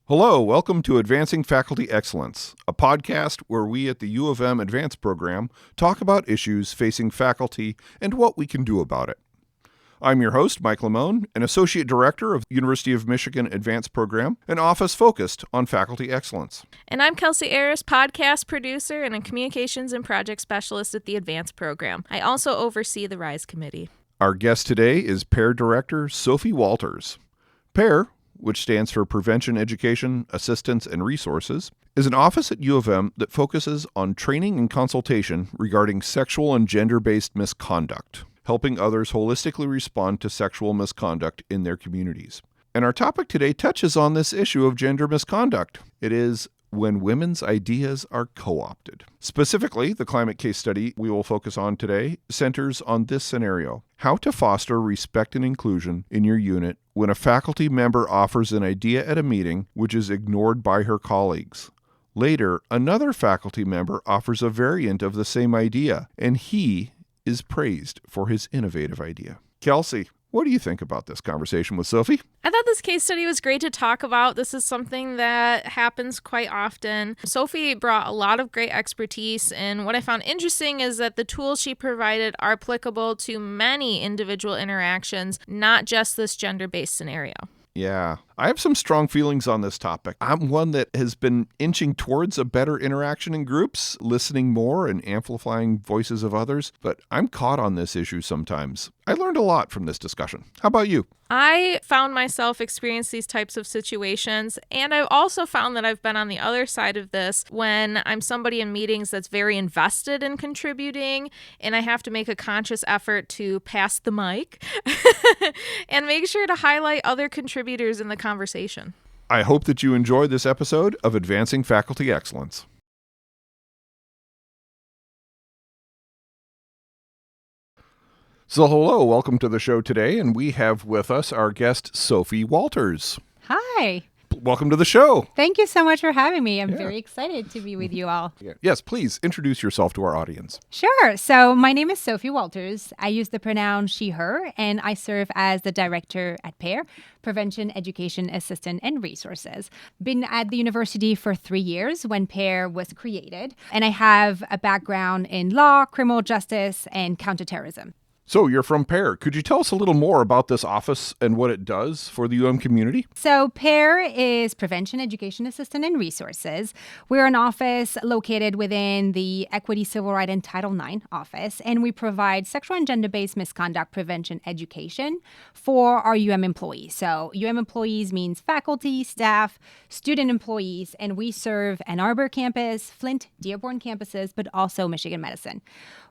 Hello, welcome to Advancing Faculty Excellence, a podcast where we at the U of M Advanced Program talk about issues facing faculty and what we can do about it. I'm your host, Mike Lamone, an Associate Director of University of Michigan Advanced Program, an office focused on faculty excellence. And I'm Kelsey Aris, podcast producer and a Communications and Project Specialist at the Advanced Program. I also oversee the RISE Committee. Our guest today is PEAR Director Sophie Walters. PEAR, which stands for Prevention, Education, Assistance, and Resources, is an office at U of M that focuses on training and consultation regarding sexual and gender-based misconduct, helping others holistically respond to sexual misconduct in their communities. And our topic today touches on this issue of gender misconduct. It is when women's ideas are co-opted. Specifically, the climate case study we will focus on today centers on this scenario: how to foster respect and inclusion in your unit when a faculty member offers an idea at a meeting which is ignored by her colleagues. Later, another faculty member offers a variant of the same idea, and he is praised for his innovative idea. Kelsey, what do you think about this conversation with Sophie? I thought this case study was great to talk about. This is something that happens quite often. Sophie brought a lot of great expertise, and what I found interesting is that the tools she provided are applicable to many individual interactions, not just this gender-based scenario. Yeah, I have some strong feelings on this topic. I'm one that has been inching towards a better interaction in groups, listening more and amplifying voices of others, but I'm caught on this issue sometimes. I learned a lot from this discussion. How about you? I found myself experience these types of situations, and I've also found that I've been on the other side of this when I'm somebody in meetings that's very invested in contributing, and I have to make a conscious effort to pass the mic and make sure to highlight other contributors in the conversation. I hope that you enjoyed this episode of Advancing Faculty Excellence. So hello, welcome to the show today, and we have with us our guest, Sophie Walters. Hi. Welcome to the show. Thank you so much for having me. I'm very excited to be with you all. Yes, please introduce yourself to our audience. Sure. So my name is Sophie Walters. I use the pronoun she, her, and I serve as the director at PEAR, Prevention, Education, Assistance, and Resources. Been at the university for 3 years when PEAR was created, and I have a background in law, criminal justice, and counterterrorism. So you're from PEAR. Could you tell us a little more about this office and what it does for the UM community? So PEAR is Prevention, Education, Assistance, and Resources. We're an office located within the Equity, Civil Rights, and Title IX office, and we provide sexual and gender-based misconduct prevention education for our UM employees. So UM employees means faculty, staff, student employees, and we serve Ann Arbor campus, Flint, Dearborn campuses, but also Michigan Medicine.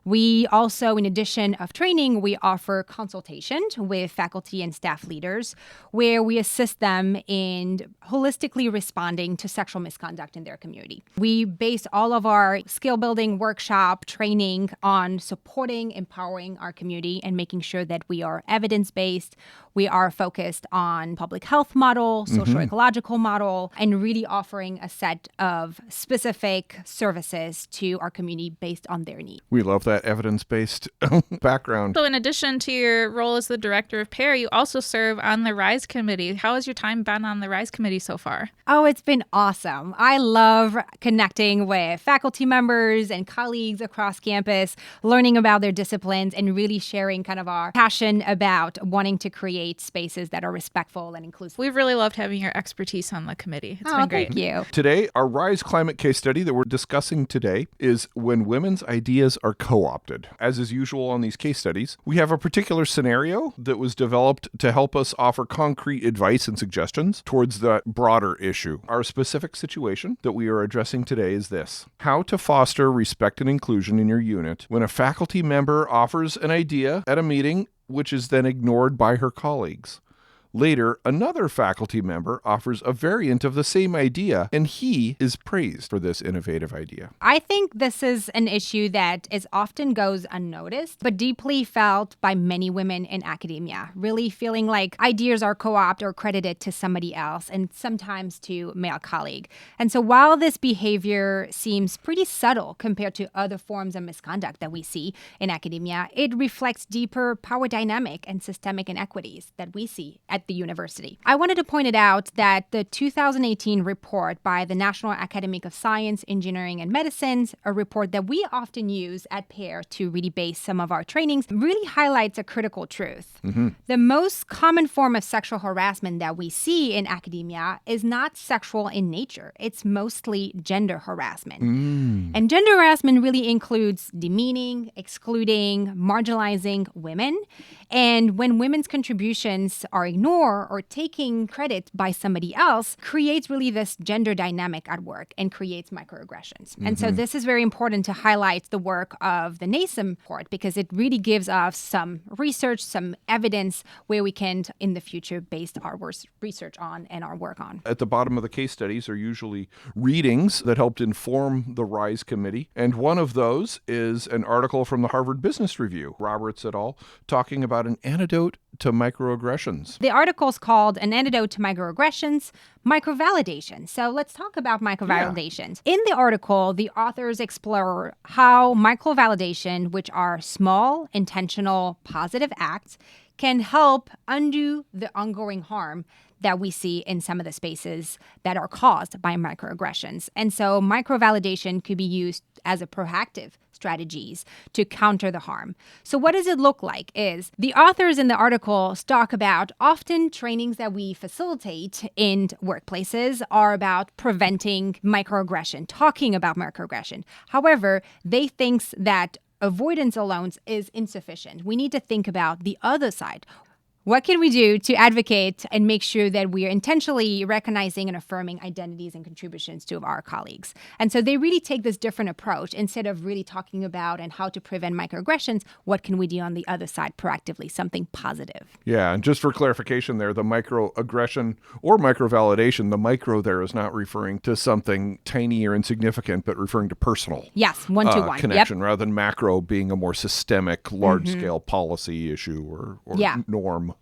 We also, in addition of training, we offer consultation with faculty and staff leaders where we assist them in holistically responding to sexual misconduct in their community. We base all of our skill building workshop training on supporting, empowering our community and making sure that we are evidence-based. We are focused on public health model, social ecological model, and really offering a set of specific services to our community based on their needs. We love that evidence-based background. So in addition to your role as the director of PEAR, you also serve on the RISE Committee. How has your time been on the RISE Committee so far? Oh, it's been awesome. I love connecting with faculty members and colleagues across campus, learning about their disciplines, and really sharing kind of our passion about wanting to create spaces that are respectful and inclusive. We've really loved having your expertise on the committee. It's been great. Thank you. Today, our RISE climate case study that we're discussing today is when women's ideas are co-opted. As is usual on these case studies, we have a particular scenario that was developed to help us offer concrete advice and suggestions towards that broader issue. Our specific situation that we are addressing today is this: how to foster respect and inclusion in your unit when a faculty member offers an idea at a meeting which is then ignored by her colleagues. Later, another faculty member offers a variant of the same idea, and he is praised for this innovative idea. I think this is an issue that is often goes unnoticed, but deeply felt by many women in academia, really feeling like ideas are co-opted or credited to somebody else, and sometimes to a male colleague. And so while this behavior seems pretty subtle compared to other forms of misconduct that we see in academia, it reflects deeper power dynamic and systemic inequities that we see at at the university. I wanted to point it out that the 2018 report by the National Academy of Science, Engineering, and Medicine, a report that we often use at PEAR to really base some of our trainings, really highlights a critical truth. The most common form of sexual harassment that we see in academia is not sexual in nature. It's mostly gender harassment. And gender harassment really includes demeaning, excluding, marginalizing women. And when women's contributions are ignored or taking credit by somebody else, creates really this gender dynamic at work and creates microaggressions. And so this is very important to highlight the work of the NASEM report because it really gives us some research, some evidence where we can, in the future, base our research on and our work on. At the bottom of the case studies are usually readings that helped inform the RISE committee. And one of those is an article from the Harvard Business Review, Roberts et al., talking about an antidote to microaggressions. The article is called An Antidote to Microaggressions, Microvalidation. So let's talk about microvalidations. In the article, the authors explore how microvalidation, which are small, intentional, positive acts, can help undo the ongoing harm that we see in some of the spaces that are caused by microaggressions. And so microvalidation could be used as a proactive strategies to counter the harm. So what does it look like is the authors in the article talk about often trainings that we facilitate in workplaces are about preventing microaggression, talking about microaggression. However, they think that avoidance alone is insufficient. We need to think about the other side. What can we do to advocate and make sure that we are intentionally recognizing and affirming identities and contributions to our colleagues? And so they really take this different approach. Instead of really talking about and how to prevent microaggressions, what can we do on the other side proactively, something positive? Yeah, and just for clarification there, the microaggression or microvalidation, the micro there is not referring to something tiny or insignificant, but referring to personal. Yes, one-to-one. Connection, rather than macro being a more systemic, large-scale policy issue or norm.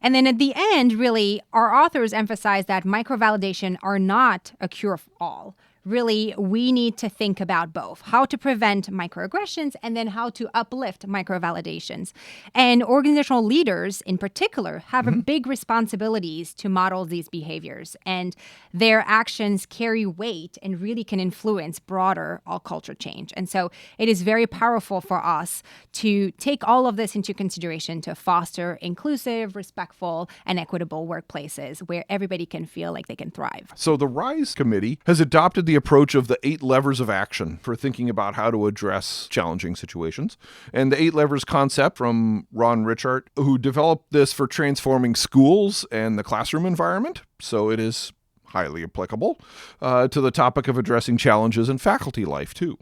And then at the end, really, our authors emphasize that microvalidation are not a cure-all. Really, we need to think about both, how to prevent microaggressions and then how to uplift microvalidations. And organizational leaders in particular have big responsibilities to model these behaviors, and their actions carry weight and really can influence broader all culture change. And so it is very powerful for us to take all of this into consideration to foster inclusive, respectful, and equitable workplaces where everybody can feel like they can thrive. So the RISE committee has adopted the approach of the 8 levers of action for thinking about how to address challenging situations. And the 8 levers concept from Ron Richart, who developed this for transforming schools and the classroom environment. So it is highly applicable to the topic of addressing challenges in faculty life, too.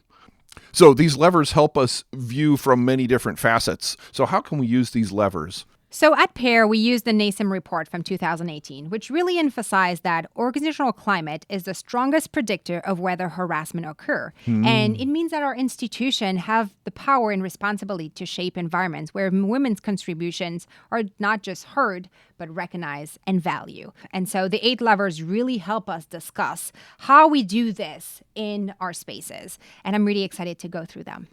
So these levers help us view from many different facets. So how can we use these levers? So at PEAR, we used the NASEM report from 2018, which really emphasized that organizational climate is the strongest predictor of whether harassment occur. And it means that our institution have the power and responsibility to shape environments where women's contributions are not just heard, but recognized and valued. And so the 8 levers really help us discuss how we do this in our spaces. And I'm really excited to go through them.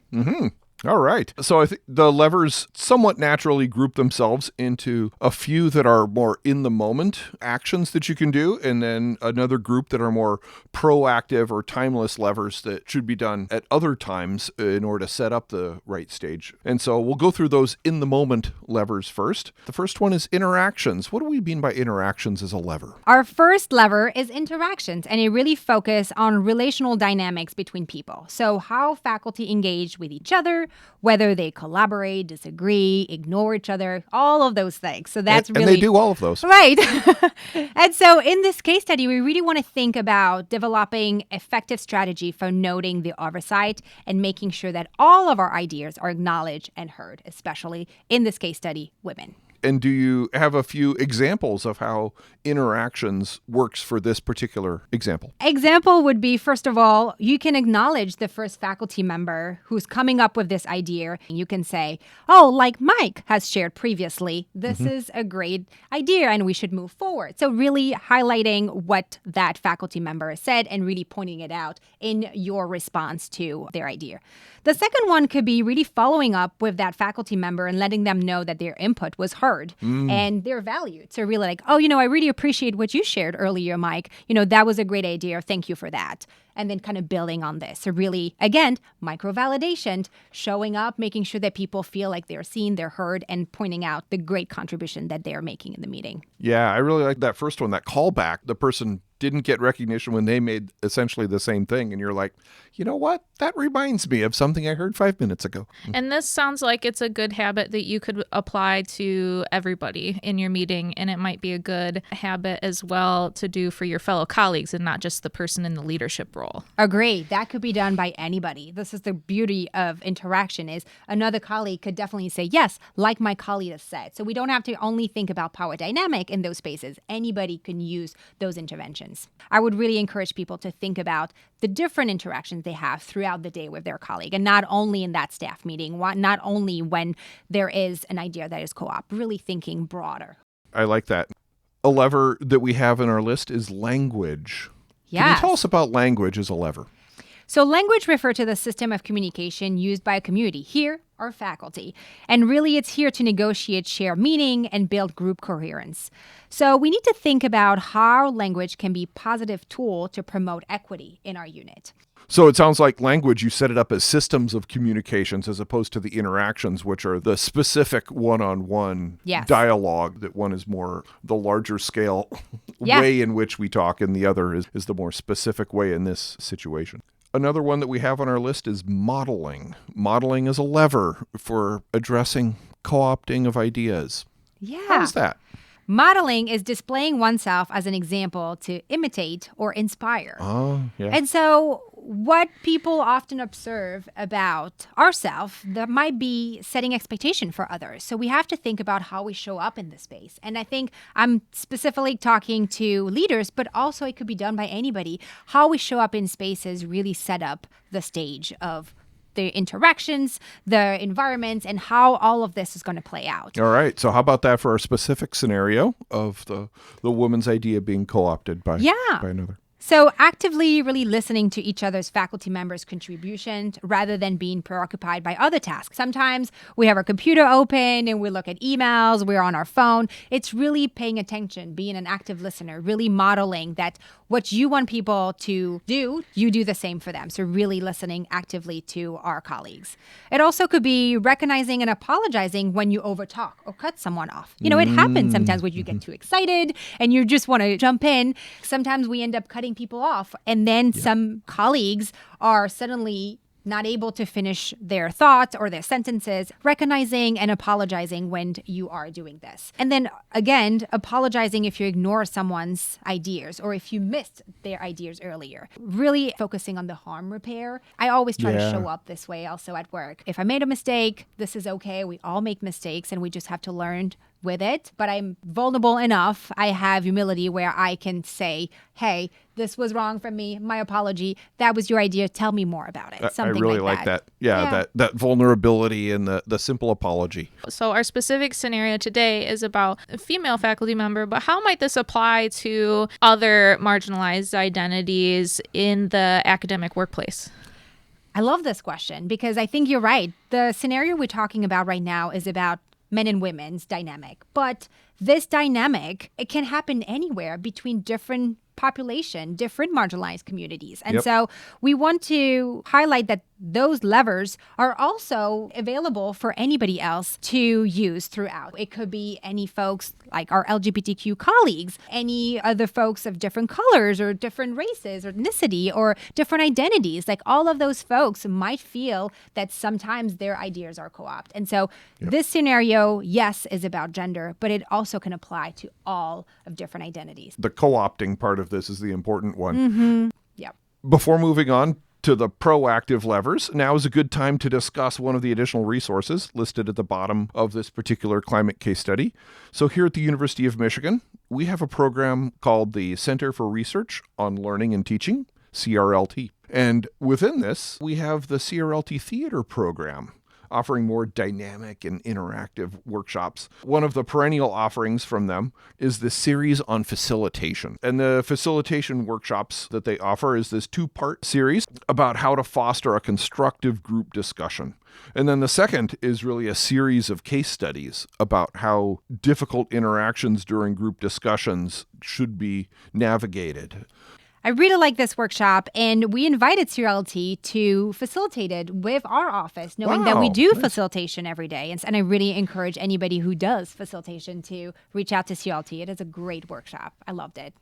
All right. So I think the levers somewhat naturally group themselves into a few that are more in the moment actions that you can do, and then another group that are more proactive or timeless levers that should be done at other times in order to set up the right stage. And so we'll go through those in the moment levers first. The first one is interactions. What do we mean by interactions as a lever? Our first lever is interactions, and it really focuses on relational dynamics between people. So how faculty engage with each other, whether they collaborate, disagree, ignore each other, all of those things. So that's and they do all of those. Right. And so in this case study, we really want to think about developing effective strategy for noting the oversight and making sure that all of our ideas are acknowledged and heard, especially in this case study, women. And do you have a few examples of how interactions works for this particular example? Example would be, first of all, you can acknowledge the first faculty member who's coming up with this idea. You can say, oh, like Mike has shared previously, this is a great idea and we should move forward. So really highlighting what that faculty member said and really pointing it out in your response to their idea. The second one could be really following up with that faculty member and letting them know that their input was heard. heard and they're valued. So really like, oh, I really appreciate what you shared earlier, Mike. That was a great idea. Thank you for that. And then kind of building on this. So really, again, micro-validation, showing up, making sure that people feel like they're seen, they're heard, and pointing out the great contribution that they're making in the meeting. Yeah, I really like that first one, that callback. The person didn't get recognition when they made essentially the same thing. And you're like, you know what? That reminds me of something I heard 5 minutes ago. And this sounds like it's a good habit that you could apply to everybody in your meeting. And it might be a good habit as well to do for your fellow colleagues and not just the person in the leadership role. Agree. That could be done by anybody. This is the beauty of interaction is another colleague could definitely say, yes, like my colleague has said. So we don't have to only think about power dynamic in those spaces. Anybody can use those interventions. I would really encourage people to think about the different interactions they have throughout the day with their colleague, and not only in that staff meeting, not only when there is an idea that is co-op, really thinking broader. I like that. A lever that we have in our list is language. Yes. Can you tell us about language as a lever? So language refers to the system of communication used by a community, here our faculty. And really it's here to negotiate shared meaning and build group coherence. So we need to think about how language can be a positive tool to promote equity in our unit. So it sounds like language, you set it up as systems of communications as opposed to the interactions, which are the specific one-on-one dialogue, that one is more the larger scale way in which we talk, and the other is the more specific way in this situation. Another one that we have on our list is modeling. Modeling is a lever for addressing co-opting of ideas. Yeah. How's that? Modeling is displaying oneself as an example to imitate or inspire. Oh, yeah. And so what people often observe about ourselves that might be setting expectation for others. So we have to think about how we show up in this space. And I think I'm specifically talking to leaders, but also it could be done by anybody. How we show up in spaces really set up the stage of the interactions, the environments, and how all of this is going to play out. All right. So how about that for our specific scenario of the woman's idea being co-opted by another? So actively really listening to each other's faculty members' contributions rather than being preoccupied by other tasks. Sometimes we have our computer open and we look at emails, we're on our phone. It's really paying attention, being an active listener, really modeling that what you want people to do, you do the same for them. So really listening actively to our colleagues. It also could be recognizing and apologizing when you overtalk or cut someone off. It happens sometimes when you get too excited and you just want to jump in. Sometimes we end up cutting people off, and then some colleagues are suddenly not able to finish their thoughts or their sentences. Recognizing and apologizing when you are doing this. And then again, apologizing if you ignore someone's ideas or if you missed their ideas earlier. Really focusing on the harm repair. I always try to show up this way also at work. If I made a mistake, this is okay. We all make mistakes and we just have to learn with it, but I'm vulnerable enough. I have humility where I can say, hey, this was wrong from me. My apology. That was your idea. Tell me more about it. Something I really like that. Yeah. That vulnerability and the simple apology. So our specific scenario today is about a female faculty member, but how might this apply to other marginalized identities in the academic workplace? I love this question because I think you're right. The scenario we're talking about right now is about men and women's dynamic. But this dynamic, it can happen anywhere between different population, different marginalized communities. And so we want to highlight that those levers are also available for anybody else to use throughout. It could be any folks like our LGBTQ colleagues, any other folks of different colors or different races or ethnicity or different identities. Like all of those folks might feel that sometimes their ideas are co-opted. And so this scenario, yes, is about gender, but it also can apply to all of different identities. The co-opting part of this is the important one. Mm-hmm. Yep. Before moving on to the proactive levers, now is a good time to discuss one of the additional resources listed at the bottom of this particular climate case study. So here at the University of Michigan, we have a program called the Center for Research on Learning and Teaching, CRLT. And within this, we have the CRLT Theater program. offering more dynamic and interactive workshops. One of the perennial offerings from them is this series on facilitation. And the facilitation workshops that they offer is this 2-part series about how to foster a constructive group discussion. And then the second is really a series of case studies about how difficult interactions during group discussions should be navigated. I really like this workshop, and we invited CRLT to facilitate it with our office, knowing that we do facilitation every day. And I really encourage anybody who does facilitation to reach out to CRLT. It is a great workshop. I loved it.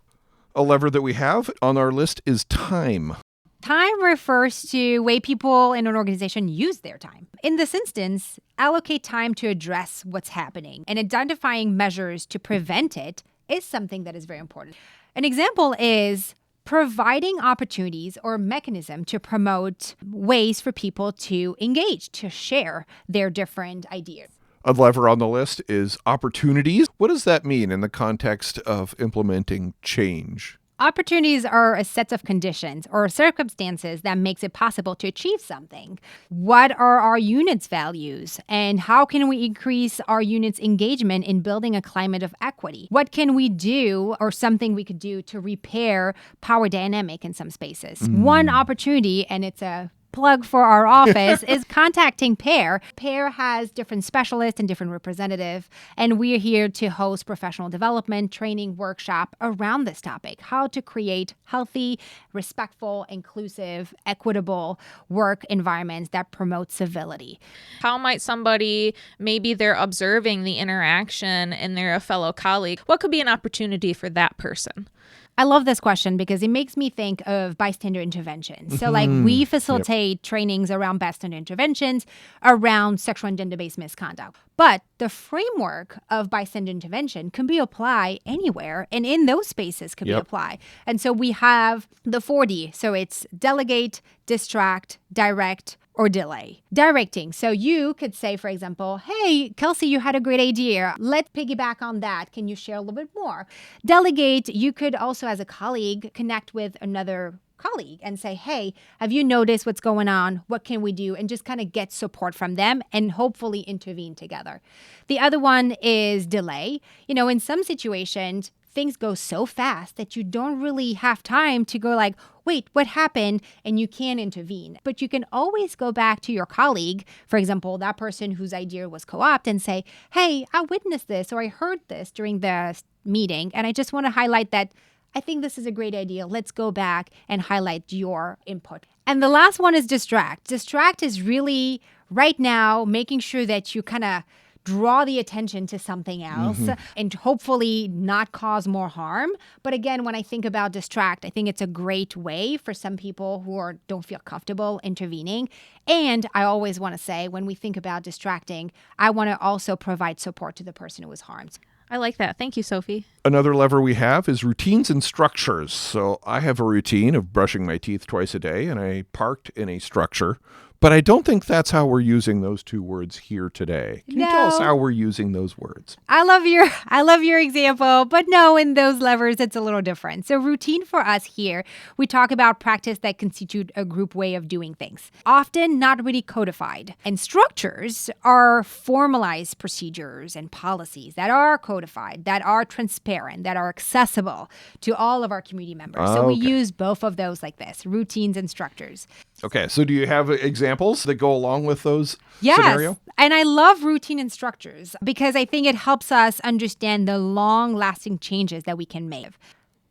A lever that we have on our list is time. Time refers to the way people in an organization use their time. In this instance, allocate time to address what's happening, and identifying measures to prevent it is something that is very important. An example is providing opportunities or mechanism to promote ways for people to engage, to share their different ideas. A lever on the list is opportunities. What does that mean in the context of implementing change? Opportunities are a set of conditions or circumstances that makes it possible to achieve something. What are our unit's values, and how can we increase our unit's engagement in building a climate of equity? What can we do, or something we could do, to repair power dynamic in some spaces? One opportunity, and it's a plug for our office, is contacting PEAR. PEAR has different specialists and different representatives, and we're here to host professional development training workshop around this topic: how to create healthy, respectful, inclusive, equitable work environments that promote civility. How might somebody, maybe they're observing the interaction and they're a fellow colleague, what could be an opportunity for that person? I love this question because it makes me think of bystander interventions. So we facilitate trainings around bystander interventions, around sexual and gender-based misconduct. But the framework of bystander intervention can be applied anywhere, and in those spaces can be applied. And so we have the 4D. So it's delegate, distract, direct, or delay. Directing. So you could say, for example, hey, Kelsey, you had a great idea. Let's piggyback on that. Can you share a little bit more? Delegate. You could also, as a colleague, connect with another colleague and say, hey, have you noticed what's going on? What can we do? And just kind of get support from them and hopefully intervene together. The other one is delay. You know, in some situations, things go so fast that you don't really have time to go like, wait, what happened? And you can intervene. But you can always go back to your colleague, for example, that person whose idea was co-opted, and say, hey, I witnessed this, or I heard this during the meeting, and I just want to highlight that I think this is a great idea. Let's go back and highlight your input. And the last one is distract. Distract is really right now making sure that you kind of draw the attention to something else and hopefully not cause more harm. But again, when I think about distract, I think it's a great way for some people who don't feel comfortable intervening. And I always want to say, when we think about distracting, I want to also provide support to the person who was harmed. I like that. Thank you, Sophie. Another lever we have is routines and structures. So I have a routine of brushing my teeth twice a day, and I parked in a structure. But I don't think that's how we're using those two words here today. Can you tell us how we're using those words? I love your example, but no, in those levers, it's a little different. So routine for us here, we talk about practice that constitute a group way of doing things, often not really codified. And structures are formalized procedures and policies that are codified, that are transparent, that are accessible to all of our community members. So we use both of those like this, routines and structures. Okay, so do you have examples that go along with those scenario? And I love routine and structures because I think it helps us understand the long-lasting changes that we can make.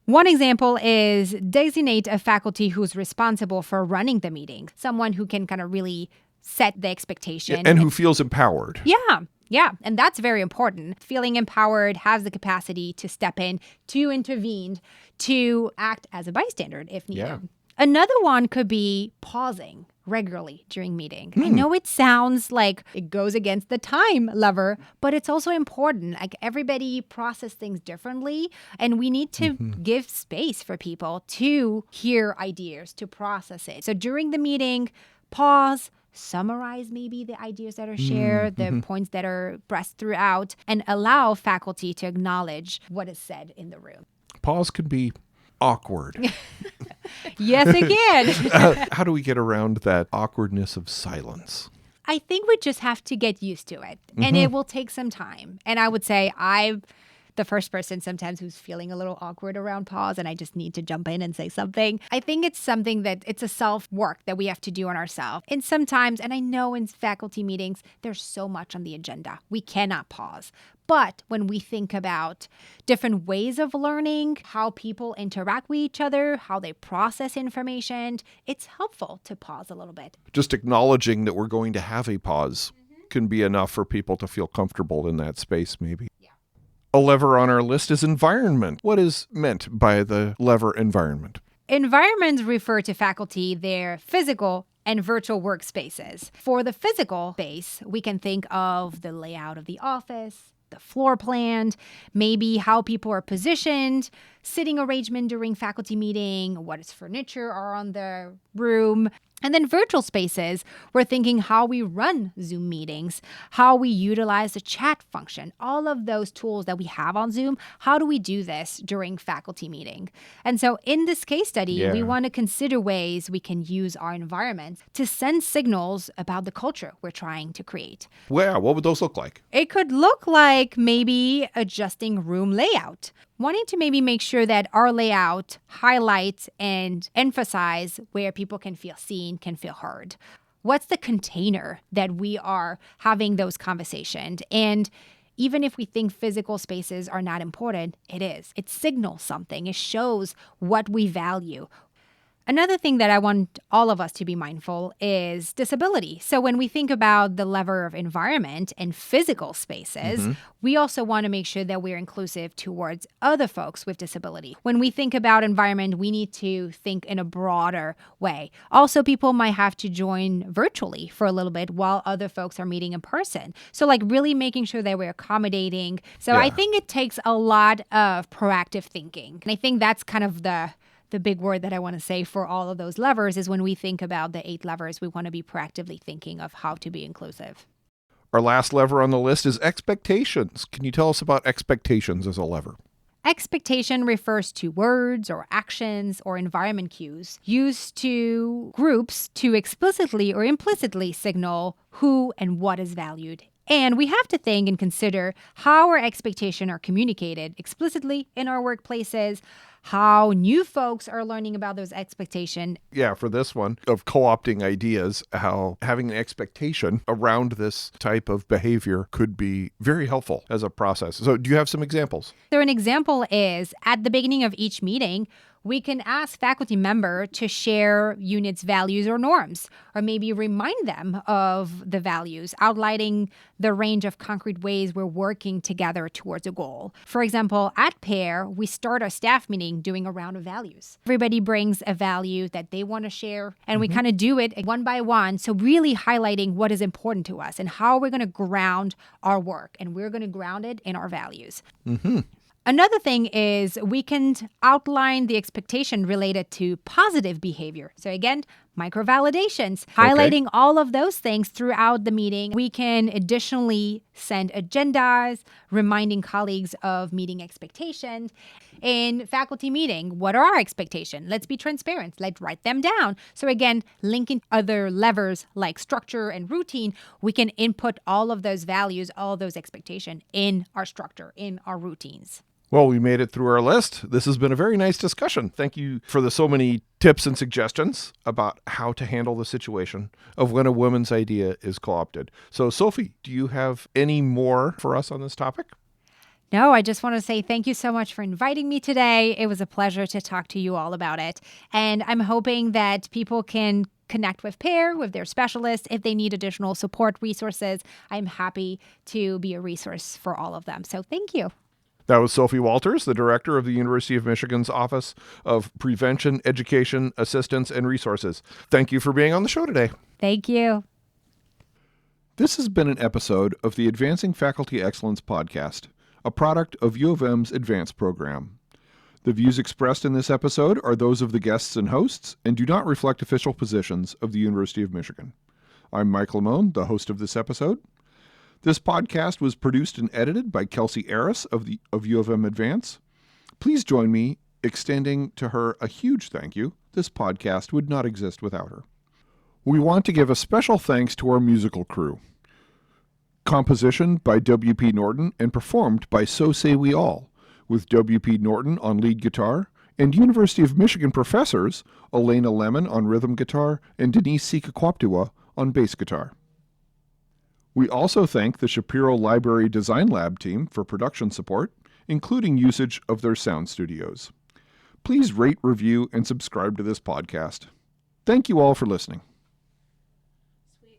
One example is designate a faculty who's responsible for running the meeting, someone who can kind of really set the expectation. And who feels empowered. Yeah, and that's very important. Feeling empowered, has the capacity to step in, to intervene, to act as a bystander if needed. Yeah. Another one could be pausing regularly during meeting. I know it sounds like it goes against the time lever, but it's also important. Like everybody process things differently, and we need to give space for people to hear ideas, to process it. So during the meeting, pause, summarize maybe the ideas that are shared, the points that are pressed throughout, and allow faculty to acknowledge what is said in the room. Pause can be awkward. Yes, again. How do we get around that awkwardness of silence? I think we just have to get used to it, and it will take some time. And I would say I'm the first person sometimes who's feeling a little awkward around pause, and I just need to jump in and say something. I think it's something that it's a self-work that we have to do on ourselves. And sometimes, and I know in faculty meetings, there's so much on the agenda. We cannot pause. But when we think about different ways of learning, how people interact with each other, how they process information, it's helpful to pause a little bit. Just acknowledging that we're going to have a pause can be enough for people to feel comfortable in that space, maybe. Yeah. A lever on our list is environment. What is meant by the lever environment? Environments refer to faculty, their physical and virtual workspaces. For the physical space, we can think of the layout of the office, the floor plan, maybe how people are positioned, sitting arrangement during faculty meeting, what is furniture are on the room. And then virtual spaces, we're thinking how we run Zoom meetings, how we utilize the chat function, all of those tools that we have on Zoom. How do we do this during faculty meeting? And so in this case study, we want to consider ways we can use our environment to send signals about the culture we're trying to create. Well, what would those look like? It could look like maybe adjusting room layout. Wanting to maybe make sure that our layout highlights and emphasize where people can feel seen, can feel heard. What's the container that we are having those conversations? And even if we think physical spaces are not important, it is. It signals something. It shows what we value. Another thing that I want all of us to be mindful is disability. So when we think about the lever of environment and physical spaces, we also want to make sure that we're inclusive towards other folks with disability. When we think about environment, we need to think in a broader way. Also, people might have to join virtually for a little bit while other folks are meeting in person. So like really making sure that we're accommodating. So I think it takes a lot of proactive thinking. And I think that's kind of the big word that I want to say for all of those levers is when we think about the 8 levers, we want to be proactively thinking of how to be inclusive. Our last lever on the list is expectations. Can you tell us about expectations as a lever? Expectation refers to words or actions or environment cues used to groups to explicitly or implicitly signal who and what is valued. And we have to think and consider how our expectations are communicated explicitly in our workplaces, how new folks are learning about those expectations. Yeah, for this one of co-opting ideas, how having an expectation around this type of behavior could be very helpful as a process. So do you have some examples? So an example is at the beginning of each meeting, we can ask faculty member to share unit's values or norms, or maybe remind them of the values, outlining the range of concrete ways we're working together towards a goal. For example, at PEAR, we start our staff meeting doing a round of values. Everybody brings a value that they want to share, and we kind of do it one by one. So really highlighting what is important to us and how we're going to ground our work, and we're going to ground it in our values. Another thing is we can outline the expectation related to positive behavior. So again, micro-validations, highlighting all of those things throughout the meeting. We can additionally send agendas, reminding colleagues of meeting expectations. In faculty meeting, what are our expectations? Let's be transparent. Let's write them down. So again, linking other levers like structure and routine, we can input all of those values, all of those expectations in our structure, in our routines. Well, we made it through our list. This has been a very nice discussion. Thank you for the so many tips and suggestions about how to handle the situation of when a woman's idea is co-opted. So, Sophie, do you have any more for us on this topic? No, I just want to say thank you so much for inviting me today. It was a pleasure to talk to you all about it. And I'm hoping that people can connect with PEAR, with their specialists. If they need additional support resources, I'm happy to be a resource for all of them. So thank you. That was Sophie Walters, the director of the University of Michigan's Office of Prevention, Education, Assistance, and Resources. Thank you for being on the show today. Thank you. This has been an episode of the Advancing Faculty Excellence podcast, a product of U of M's Advance program. The views expressed in this episode are those of the guests and hosts and do not reflect official positions of the University of Michigan. I'm Mike Lamone, the host of this episode. This podcast was produced and edited by Kelsey Aris of U of M Advance. Please join me extending to her a huge thank you. This podcast would not exist without her. We want to give a special thanks to our musical crew. Composition by W.P. Norton and performed by So Say We All, with W.P. Norton on lead guitar and University of Michigan professors Elena Lemon on rhythm guitar and Denise Sikakwaptua on bass guitar. We also thank the Shapiro Library Design Lab team for production support, including usage of their sound studios. Please rate, review, and subscribe to this podcast. Thank you all for listening.